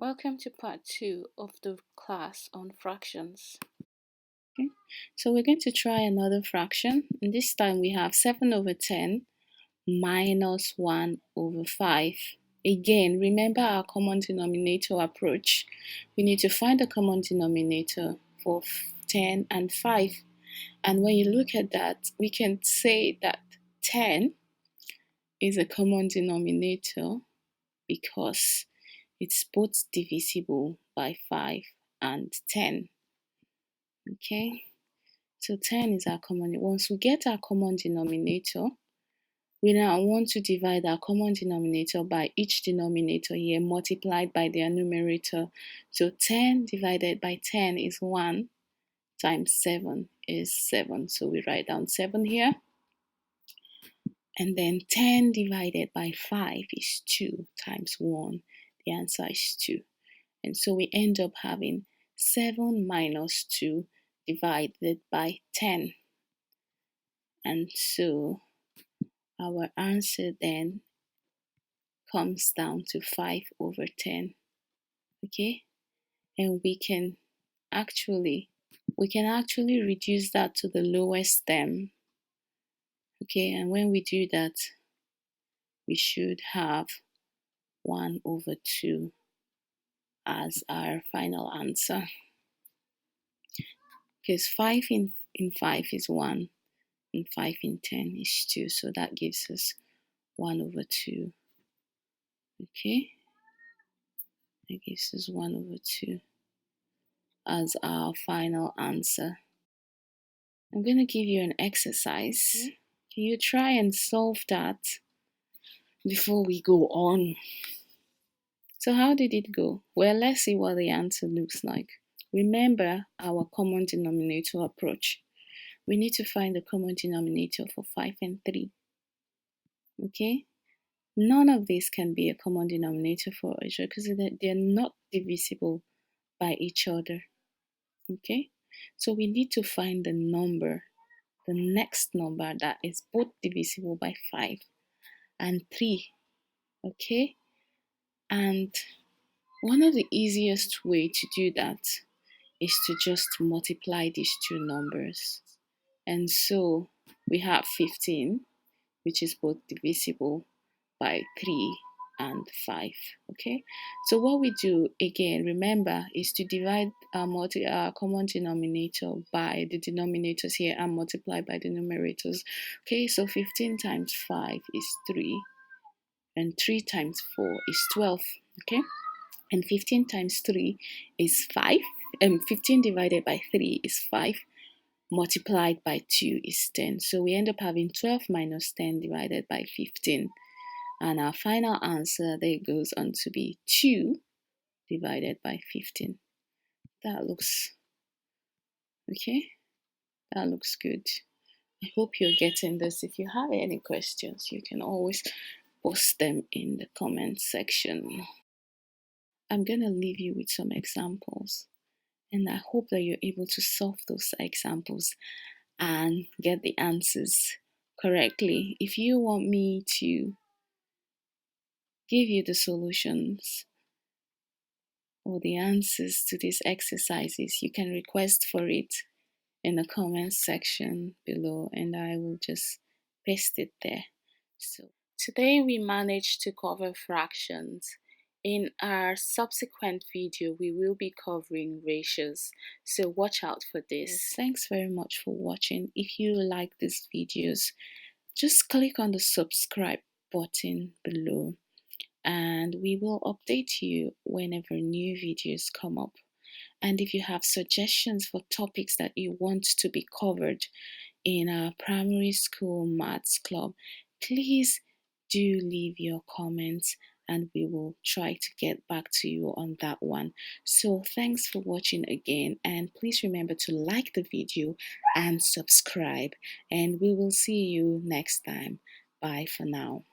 Welcome to part 2 of the class on fractions. Okay, so we're going to try another fraction, and this time we have 7 over 10 minus 1 over 5. Again, remember our common denominator approach. We need to find the common denominator for 10 and 5. And when you look at that, we can say that 10 is a common denominator because it's both divisible by 5 and 10. Okay, so 10 is our common. Once we get our common denominator, we now want to divide our common denominator by each denominator here multiplied by their numerator. So 10 divided by 10 is 1 times 7 is 7. So we write down 7 here. And then 10 divided by 5 is 2 times 1. The answer is 2. And so we end up having 7 minus 2 divided by 10. And so our answer then comes down to 5 over 10. Okay? And we can actually reduce that to the lowest term. Okay, and when we do that, we should have 1 over 2 as our final answer. Because 5 in 5 is 1, and 5 in 10 is 2, so that gives us 1 over 2. Okay, that gives us 1 over 2 as our final answer. I'm going to give you an exercise. Can you try and solve that before we go on? So how did it go? Well, let's see what the answer looks like. Remember our common denominator approach. We need to find the common denominator for 5 and 3. Okay? None of these can be a common denominator for each other because they're not divisible by each other. Okay? So we need to find the next number that is both divisible by 5 and 3. Okay? And one of the easiest way to do that is to just multiply these two numbers. And so we have 15, which is both divisible by 3 and 5. Okay, so what we do again, remember, is to divide our common denominator by the denominators here and multiply by the numerators. Okay, so 15 times 5 is 3, and 3 times 4 is 12. Okay, and 15 times 3 is 5, and 15 divided by 3 is 5, multiplied by 2 is 10. So we end up having 12 minus 10 divided by 15. And our final answer there goes on to be 2 divided by 15. That looks okay. That looks good. I hope you're getting this. If you have any questions, you can always post them in the comment section. I'm going to leave you with some examples, and I hope that you're able to solve those examples and get the answers correctly. If you want me to give you the solutions or the answers to these exercises, you can request for it in the comments section below, and I will just paste it there. So today we managed to cover fractions. In our subsequent video, we will be covering ratios, so watch out for this. Thanks very much for watching. If you like these videos, just click on the subscribe button below, and we will update you whenever new videos come up. And if you have suggestions for topics that you want to be covered in our primary school maths club, please do leave your comments and we will try to get back to you on that one. So thanks for watching again, and please remember to like the video and subscribe, and we will see you next time. Bye for now.